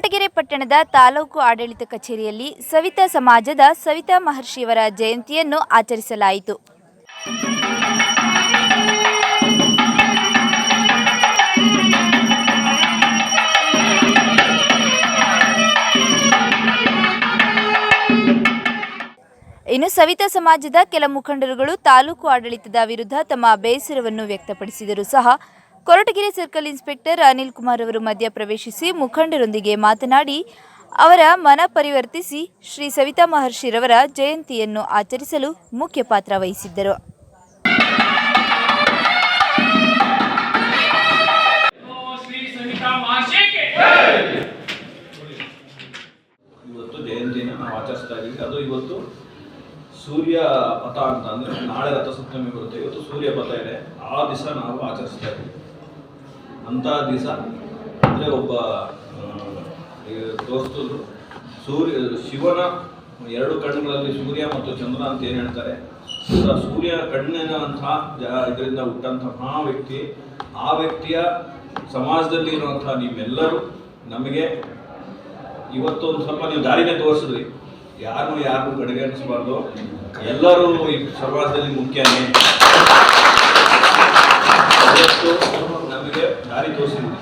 ಕೊರಟಗೆರೆ ಪಟ್ಟಣದ ತಾಲೂಕು ಆಡಳಿತ ಕಚೇರಿಯಲ್ಲಿ ಸವಿತಾ ಸಮಾಜದ ಸವಿತಾ ಮಹರ್ಷಿಯವರ ಜಯಂತಿಯನ್ನು ಆಚರಿಸಲಾಯಿತು. ಇನ್ನು ಸವಿತಾ ಸಮಾಜದ ಕೆಲ ಮುಖಂಡರುಗಳು ತಾಲೂಕು ಆಡಳಿತದ ವಿರುದ್ಧ ತಮ್ಮ ಬೇಸರವನ್ನು ವ್ಯಕ್ತಪಡಿಸಿದರೂ ಸಹ ಕೊರಟಗೆರೆ ಸರ್ಕಲ್ ಇನ್ಸ್ಪೆಕ್ಟರ್ ಅನಿಲ್ ಕುಮಾರ್ ಅವರು ಮಧ್ಯ ಪ್ರವೇಶಿಸಿ ಮುಖಂಡರೊಂದಿಗೆ ಮಾತನಾಡಿ ಅವರ ಮನ ಪರಿವರ್ತಿಸಿ ಶ್ರೀ ಸವಿತಾ ಮಹರ್ಷಿರವರ ಜಯಂತಿಯನ್ನು ಆಚರಿಸಲು ಮುಖ್ಯ ಪಾತ್ರ ವಹಿಸಿದ್ದರು. ಇವತ್ತು ಜಯಂತಿನ ನಾವು ಆಚರಿಸ್ತಾ ಇದ್ದೀವಿ. ಅದು ಇವತ್ತು ಸೂರ್ಯ ಪಥ ಅಂತ ಅಂದರೆ ನಾಳೆ ರಥಸಪ್ತಮಿ ಬರುತ್ತೆ. ಇವತ್ತು ಸೂರ್ಯ ಪಥ ಇದೆ, ಆ ದಿವಸ ನಾವು ಆಚರಿಸ್ತಾ ಇದ್ದೀವಿ. ಅಂಥ ದಿವಸ ಅಂದರೆ ಒಬ್ಬ ದೋಸ್ತರು ಶಿವನ ಎರಡು ಕಣ್ಣುಗಳಲ್ಲಿ ಸೂರ್ಯ ಮತ್ತು ಚಂದ್ರ ಅಂತ ಏನು ಹೇಳ್ತಾರೆ, ಸೂರ್ಯ ಕಣ್ಣಿನಂತಹ ಇದರಿಂದ ಹುಟ್ಟಂತಹ ವ್ಯಕ್ತಿ, ಆ ವ್ಯಕ್ತಿಯ ಸಮಾಜದಲ್ಲಿ ಇರುವಂತಹ ನೀವೆಲ್ಲರೂ ನಮಗೆ ಇವತ್ತು ಒಂದು ಸ್ವಲ್ಪ ನೀವು ದಾರಿನೇ ತೋರಿಸಿದ್ರಿ. ಯಾರನ್ನೂ ಕಡೆಗಣಿಸಬಾರ್ದು, ಎಲ್ಲರೂ ಈ ಸಮಾಜದಲ್ಲಿ ಮುಖ್ಯನೇ. ಇವತ್ತು ನಮಗೆ ದಾರಿ ತೋರಿಸಿದ್ರಿ,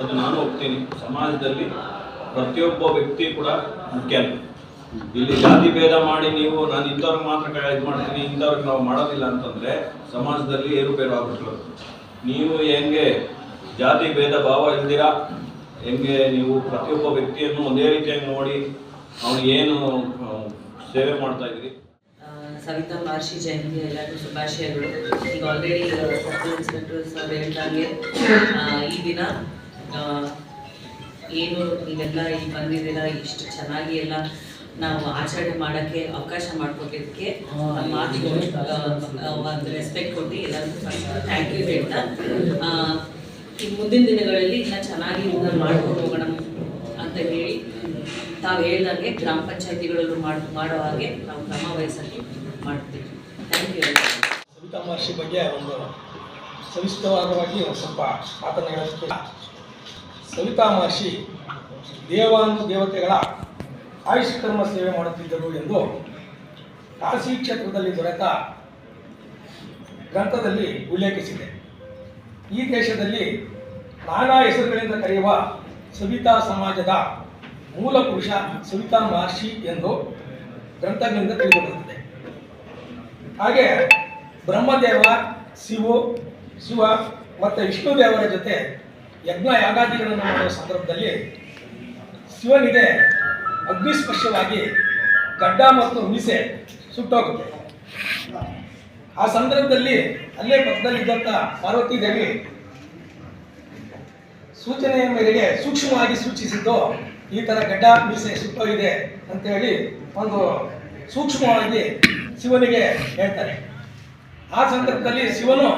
ಅದು ನಾನು ಒಪ್ತೀನಿ. ಸಮಾಜದಲ್ಲಿ ಪ್ರತಿಯೊಬ್ಬ ವ್ಯಕ್ತಿ ಕೂಡ ಮುಖ್ಯನೇ. ಇಲ್ಲಿ ಜಾತಿ ಭೇದ ಮಾಡಿ ನೀವು ನಾನು ಇಂಥವ್ರಿಗೆ ಮಾತ್ರ ಇದು ಮಾಡ್ತೀನಿ, ಇಂಥವ್ರಿಗೆ ನಾವು ಮಾಡೋದಿಲ್ಲ ಅಂತಂದರೆ ಸಮಾಜದಲ್ಲಿ ಏರುಪೇರು ಆಗ್ಬಿಟ್ರು. ನೀವು ಹೆಂಗೆ ಜಾತಿ ಭೇದ ಭಾವ ಇಲ್ದಿರ ಹೆಂಗೆ ನೀವು ಪ್ರತಿಯೊಬ್ಬ ವ್ಯಕ್ತಿಯನ್ನು ಒಂದೇ ರೀತಿಯಾಗಿ ನೋಡಿ ಅವನಿಗೇನು ಸೇವೆ ಮಾಡ್ತಾ ಇದ್ದೀರಿ. ಸವಿತಾ ಮಹರ್ಷಿ ಜಯಂತಿ ಎಲ್ಲರಿಗೂ ಶುಭಾಶಯಗಳು. ಈಗ ಆಲ್ರೆಡಿ ಸರ್ಕಲ್ ಇನ್ಸ್ಪೆಕ್ಟರ್ ಸರ್ ಹೇಳ್ದಂಗೆ ಈ ದಿನ ಏನು ನೀವೆಲ್ಲ ಇಲ್ಲಿ ಬಂದಿದ್ದೀರ, ಇಷ್ಟು ಚೆನ್ನಾಗಿ ಎಲ್ಲ ನಾವು ಆಚರಣೆ ಮಾಡೋಕ್ಕೆ ಅವಕಾಶ ಮಾಡಿಕೊಟ್ಟಿದ್ದಕ್ಕೆ ಒಂದು ರೆಸ್ಪೆಕ್ಟ್ ಕೊಟ್ಟು ಎಲ್ಲರಿಗೂ ಥ್ಯಾಂಕ್ ಯು ಹೇಳ್ತಾ, ಈ ಮುಂದಿನ ದಿನಗಳಲ್ಲಿ ಇನ್ನೂ ಚೆನ್ನಾಗಿ ಮಾಡ್ಕೊಂಡು ಹೋಗೋಣ ಅಂತ ಹೇಳಿ ತಾವು ಹೇಳ್ದಂಗೆ ಗ್ರಾಮ ಪಂಚಾಯತಿಗಳಲ್ಲೂ ಮಾಡೋ ಹಾಗೆ ನಾವು ಕ್ರಮ ವಹಿಸೋಕ್ಕೆ ಮಾಡ್ತೀವಿ. Thank you. ಸವಿತಾ ಮಹರ್ಷಿ ಬಗ್ಗೆ ಒಂದು ಸವಿಸ್ತರವಾಗಿ ಒಂದು ಸ್ವಲ್ಪ ಮಾತನ್ನು ಹೇಳೋದಕ್ಕೆ, ಸವಿತಾ ಮಹರ್ಷಿ ದೇವತೆಗಳ ಆಯುಷ್ ಕರ್ಮ ಸೇವೆ ಮಾಡುತ್ತಿದ್ದರು ಎಂದು ಕಾಶಿ ಕ್ಷೇತ್ರದಲ್ಲಿ ದೊರೆತ ಗ್ರಂಥದಲ್ಲಿ ಉಲ್ಲೇಖಿಸಿದೆ. ಈ ದೇಶದಲ್ಲಿ ನಾನಾ ಹೆಸರುಗಳಿಂದ ಕರೆಯುವ ಸವಿತಾ ಸಮಾಜದ ಮೂಲ ಪುರುಷ ಸವಿತಾ ಮಹರ್ಷಿ ಎಂದು ಗ್ರಂಥಗಳಿಂದ ತಿಳಿದುಬರುತ್ತದೆ. ಹಾಗೆ ಬ್ರಹ್ಮದೇವ, ಶಿವ ಮತ್ತು ವಿಷ್ಣು ದೇವರ ಜೊತೆ ಯಜ್ಞ ಯಾಗಾದಿಗಳನ್ನು ಮಾಡುವ ಸಂದರ್ಭದಲ್ಲಿ ಶಿವನಿಗೆ ಅಗ್ನಿಸ್ಪರ್ಶವಾಗಿ ಗಡ್ಡ ಮತ್ತು ಮೀಸೆ ಸುಟ್ಟೋಗುತ್ತೆ. ಆ ಸಂದರ್ಭದಲ್ಲಿ ಅಲ್ಲೇ ಪಕ್ಕದಲ್ಲಿದ್ದಂಥ ಪಾರ್ವತಿ ದೇವಿ ಸೂಚನೆಯ ಮೇರೆಗೆ ಸೂಕ್ಷ್ಮವಾಗಿ ಸೂಚಿಸಿದ್ದು ಈ ಥರ ಗಡ್ಡ ಮೀಸೆ ಸುಟ್ಟೋಗಿದೆ ಅಂತೇಳಿ ಒಂದು ಸೂಕ್ಷ್ಮವಾಗಿ ಶಿವನಿಗೆ ಹೇಳ್ತಾರೆ. ಆ ಸಂದರ್ಭದಲ್ಲಿ ಶಿವನು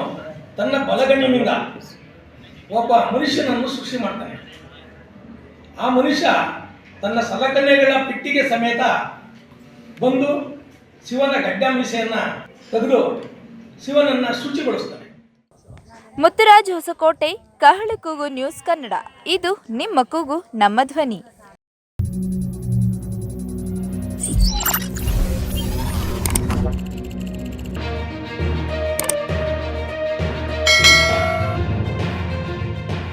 ತನ್ನ ಬಲಗಣ್ಣಿನಿಂದ ಒಬ್ಬ ಮನುಷ್ಯನನ್ನು ಸೃಷ್ಟಿ ಮಾಡ್ತಾನೆ. ಆ ಮನುಷ್ಯ ತನ್ನ ಸಲಕರಣೆಗಳ ಪೆಟ್ಟಿಗೆ ಸಮೇತ ಬಂದು ಶಿವನ ಗಡ್ಡ ಮೀಸೆಯನ್ನು ತೆಗೆದು ಶಿವನನ್ನು ಶುಚಿಗೊಳಿಸ್ತಾನೆ. ಮುತ್ತುರಾಜ್ ಹೊಸಕೋಟೆ, ಕಹಳೆ ಕೂಗು ನ್ಯೂಸ್ ಕನ್ನಡ. ಇದು ನಿಮ್ಮ ಕೂಗು, ನಮ್ಮ ಧ್ವನಿ.